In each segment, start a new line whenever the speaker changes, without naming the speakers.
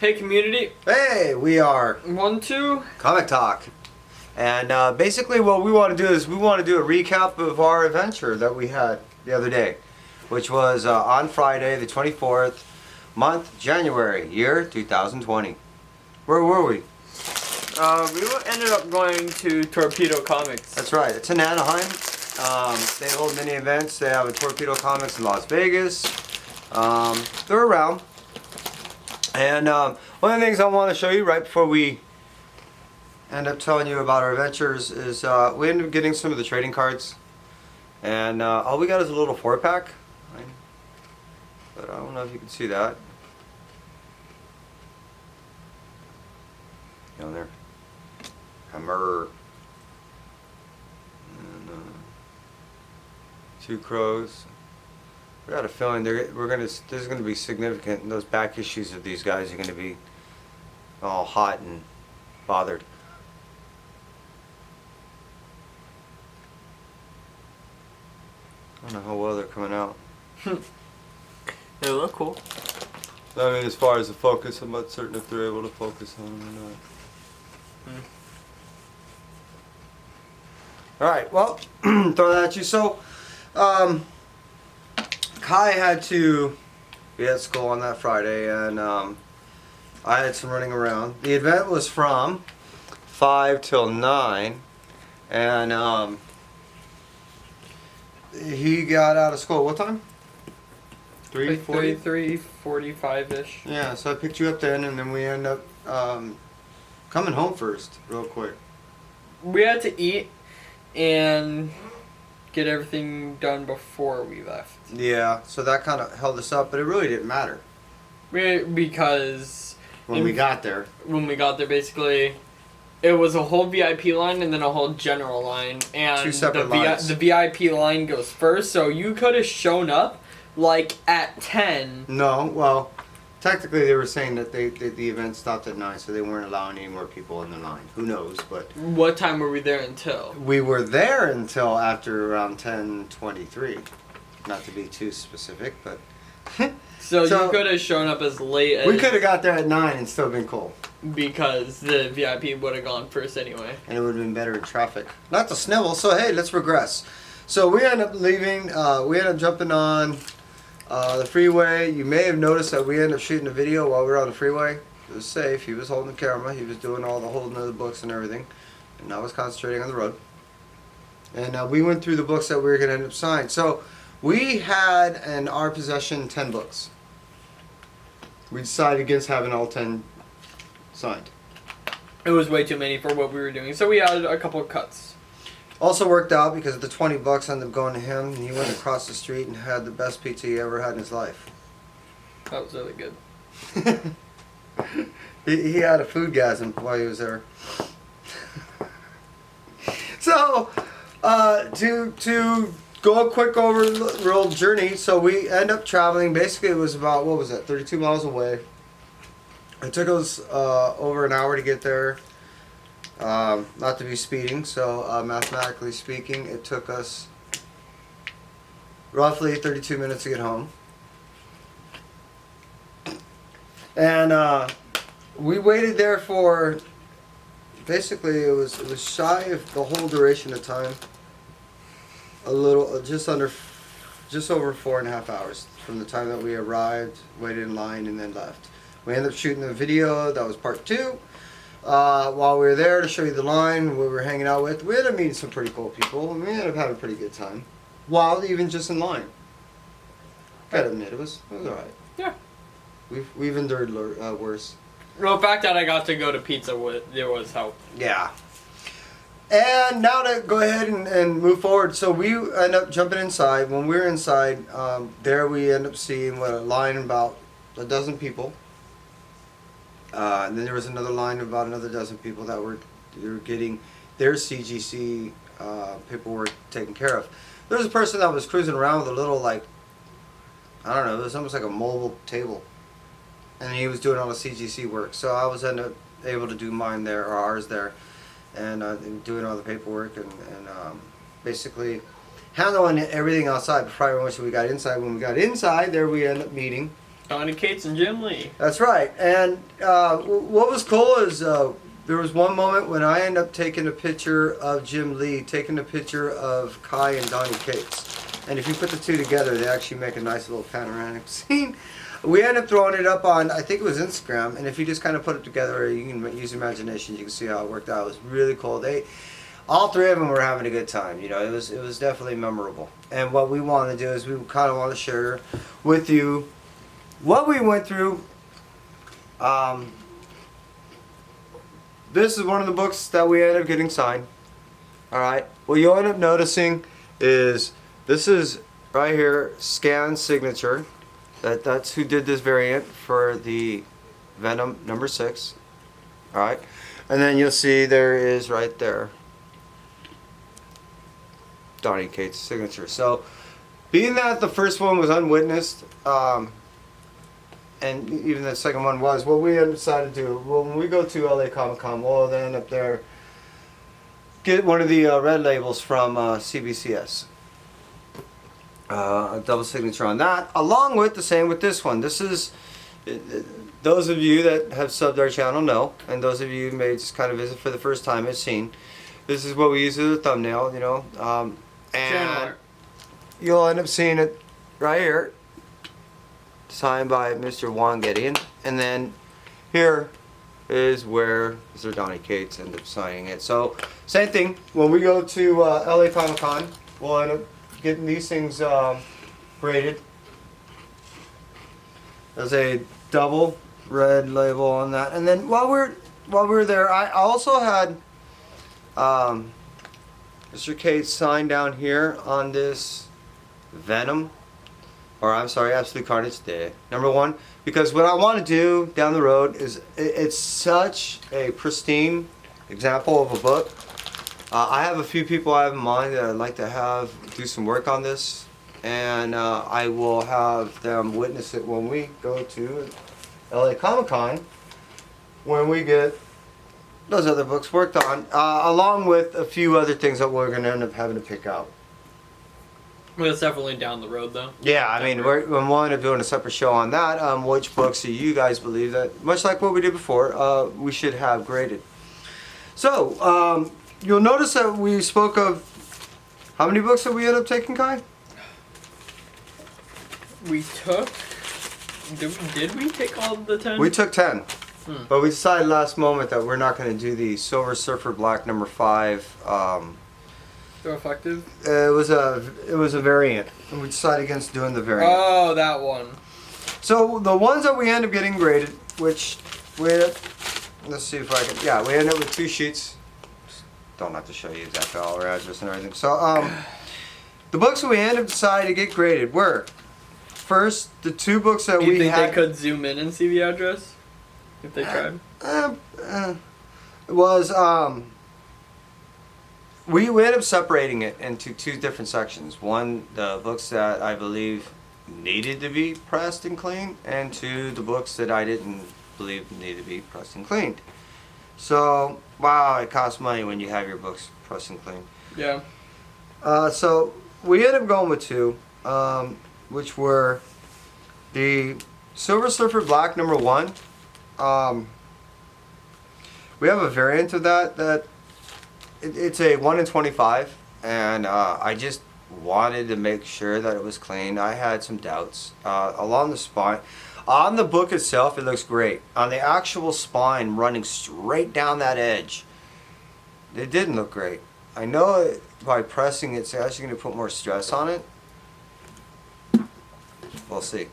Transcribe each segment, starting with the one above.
Hey community.
Hey, we are
1-2
Comic Talk. And basically what we want to do is we want to do a recap of our adventure that we had the other day, which was on Friday the 24th, month January, year 2020. Where were we?
We ended up going to Torpedo Comics.
That's right, it's in Anaheim. They hold many events. They have a Torpedo Comics in Las Vegas. They're around. And one of the things I want to show you right before we end up telling you about our adventures is we ended up getting some of the trading cards. And all we got is a little 4-pack. Right? But I don't know if you can see that. Down there. Hammer. And 2 crows. I got a feeling there's going to be significant, and those back issues of these guys are going to be all hot and bothered. I don't know how well they're coming out.
They look cool.
I mean, as far as the focus, I'm not certain if they're able to focus on them or not. Alright, well, throw that at you. So, Kai had to be at school on that Friday, and I had some running around. The event was from 5 till 9, and he got out of school. What time? 3:40?
3:45-ish.
Yeah, so I picked you up then, and then we end up coming home first, real quick.
We had to eat and get everything done before we left.
Yeah, so that kind of held us up, but it really didn't matter.
Because
when we got there,
basically, it was a whole VIP line and then a whole general line. And
2 separate lines.
The VIP line goes first, so you could have shown up like at 10.
No, well, technically they were saying that the event stopped at 9, so they weren't allowing any more people in the line. Who knows, but...
What time were we there until?
We were there until after around 10:23. Not to be too specific, but...
So you could have shown up as late as...
We could have got there at 9 and still been cool.
Because the VIP would have gone first anyway.
And it would have been better in traffic. Not to snivel, so hey, let's regress. So we ended up leaving, we ended up jumping on the freeway. You may have noticed that we ended up shooting a video while we were on the freeway. It was safe. He was holding the camera. He was doing all the holding of the books and everything. And I was concentrating on the road. And we went through the books that we were going to end up signing. So we had in our possession 10 books. We decided against having all 10 signed.
It was way too many for what we were doing, so we added a couple of cuts.
Also worked out because the 20 bucks ended up going to him, and he went across the street and had the best pizza he ever had in his life.
That was really good.
he had a foodgasm while he was there. So, to go quick over the real journey, so we end up traveling, basically it was about, 32 miles away. It took us over an hour to get there, not to be speeding, so mathematically speaking, it took us roughly 32 minutes to get home. And we waited there for, basically it was shy of the whole duration of time. A little, just over 4.5 hours from the time that we arrived, waited in line, and then left. We ended up shooting a video, that was part 2. While we were there to show you the line we were hanging out with, we ended up meeting some pretty cool people, and we ended up having a pretty good time. While even just in line. Gotta admit, it was alright.
Yeah.
We've endured worse.
Well, the fact that I got to go to pizza, there was help.
Yeah. And now to go ahead and move forward. So we end up jumping inside. When we were inside, there we end up seeing a line of about a dozen people. And then there was another line of about another dozen people that were getting their CGC paperwork taken care of. There was a person that was cruising around with a little, like, I don't know, it was almost like a mobile table. And he was doing all the CGC work. So I was able to do mine there, or ours there. And doing all the paperwork and basically handling everything outside. But probably once we got inside, there we ended up meeting
Donny Cates and Jim Lee.
That's right. And what was cool is there was one moment when I ended up taking a picture of Jim Lee, taking a picture of Kai and Donny Cates. And if you put the two together, they actually make a nice little panoramic scene. We ended up throwing it up on, I think it was Instagram, and if you just kind of put it together, you can use imagination, you can see how it worked out. It was really cool. All three of them were having a good time. You know, it was definitely memorable. And what we want to do is we kind of want to share with you what we went through. This is one of the books that we ended up getting signed. All right. What you'll end up noticing is this is right here, scan signature. That's who did this variant for the Venom number 6. All right. And then you'll see there is right there Donny Cates' signature. So, being that the first one was unwitnessed, and even the second one was, what we decided to do, well, when we go to LA Comic Con, we'll then end up there, get one of the red labels from CBCS. A double signature on that, along with the same with this one. This is, those of you that have subbed our channel know, and those of you who may just kind of visit for the first time have seen, this is what we use as a thumbnail, you know, and you'll end up seeing it right here, signed by Mr. Juan Gideon, and then here is where Mr. Donny Cates ended up signing it. So same thing, when we go to LA Comic Con, we'll end up getting these things graded. There's a double red label on that, and then while we were there, I also had Mr. Cates signed down here on this Venom, or I'm sorry, Absolute Carnage Day #1, because what I want to do down the road is it's such a pristine example of a book. I have a few people I have in mind that I'd like to have do some work on this, and I will have them witness it when we go to LA Comic Con, when we get those other books worked on, along with a few other things that we're going to end up having to pick out.
Well, it's definitely down the road, though.
Yeah, I mean, we'll end up doing a separate show on that. Which books do you guys believe that, much like what we did before, we should have graded? So, you'll notice that we spoke of, how many books did we end up taking, Kai?
We took, did we take all of the 10?
We took 10. But we decided last moment that we're not going to do the Silver Surfer Black #5.
So effective?
It was a variant, and we decided against doing the variant.
Oh, that one.
So the ones that we end up getting graded, which let's see if I can. Yeah, we ended up with 2 sheets. Don't have to show you exactly all our address and everything. So the books that we ended up deciding to get graded were, first, the 2 books that
you
we
think
had.
they could zoom in and see the address if they tried?
We ended up separating it into 2 different sections. One, the books that I believe needed to be pressed and cleaned, and 2, the books that I didn't believe needed to be pressed and cleaned. So, wow, it costs money when you have your books pressed and cleaned.
Yeah.
So we ended up going with 2, which were the Silver Surfer Black #1. We have a variant of that it's a 1 in 25, and I just wanted to make sure that it was clean. I had some doubts along the spine. On the book itself, it looks great. On the actual spine, running straight down that edge, it didn't look great. I know by pressing it's actually going to put more stress on it. We'll see.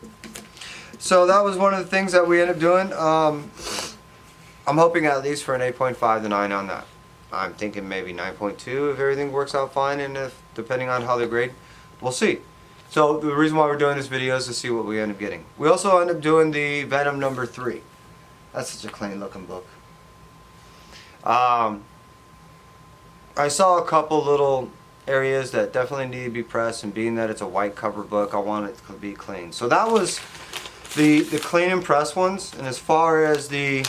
So that was one of the things that we ended up doing. I'm hoping at least for an 8.5 to 9 on that. I'm thinking maybe 9.2 if everything works out fine, and if depending on how they grade, we'll see. So the reason why we're doing this video is to see what we end up getting. We also end up doing the Venom #3. That's such a clean looking book. I saw a couple little areas that definitely need to be pressed, and being that it's a white cover book, I want it to be clean. So that was the clean and press ones. And as far as the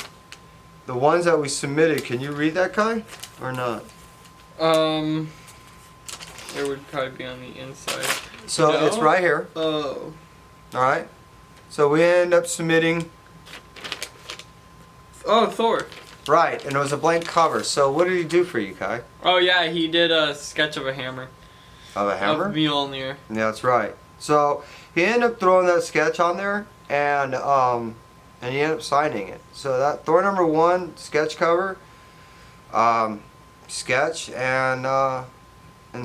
ones that we submitted, can you read that, Kai, or not?
It would probably be on the inside.
So
No?
it's right here.
Oh.
All right. So we end up submitting.
Oh, Thor.
Right, and it was a blank cover. So what did he do for you, Kai?
Oh yeah, he did a sketch of a hammer.
Of a hammer?
Of Mjolnir.
Yeah, that's right. So he ended up throwing that sketch on there, and he ended up signing it. So that Thor #1 sketch cover, sketch and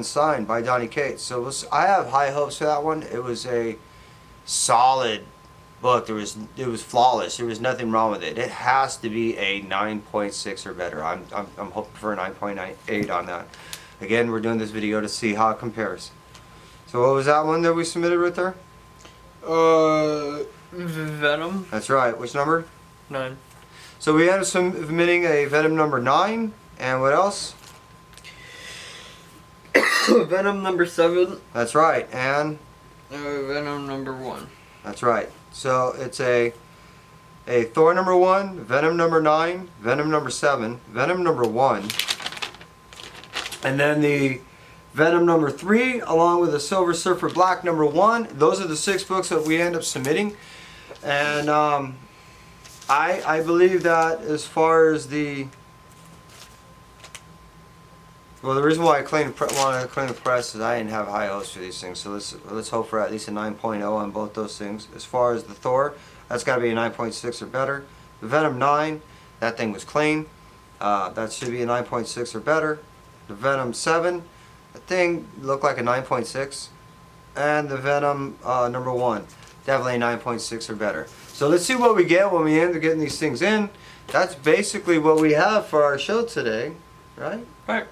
signed by Donny Cates. So I have high hopes for that one. It was a solid book. It was flawless. There was nothing wrong with it. It has to be a 9.6 or better. I'm hoping for a 9.8 on that. Again, we're doing this video to see how it compares. So what was that one that we submitted right there?
Venom.
That's right. Which number?
9.
So we ended up submitting a Venom #9, and what else?
Venom #7.
That's right, and
Venom #1.
that's right. So it's a Thor #1, Venom #9, Venom #7, Venom #1, and then the Venom #3, along with the Silver Surfer Black #1. Those are the 6 books that we end up submitting, and I believe that as far as the reason why I wanted to claim the press is I didn't have high hopes for these things. So let's hope for at least a 9.0 on both those things. As far as the Thor, that's got to be a 9.6 or better. The Venom 9, that thing was clean. That should be a 9.6 or better. The Venom 7, that thing looked like a 9.6. And the Venom #1, definitely a 9.6 or better. So let's see what we get when we end up getting these things in. That's basically what we have for our show today, right?
Right.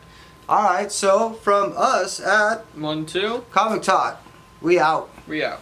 Alright, so from us at
1, 2.
Comic Talk, we out.
We out.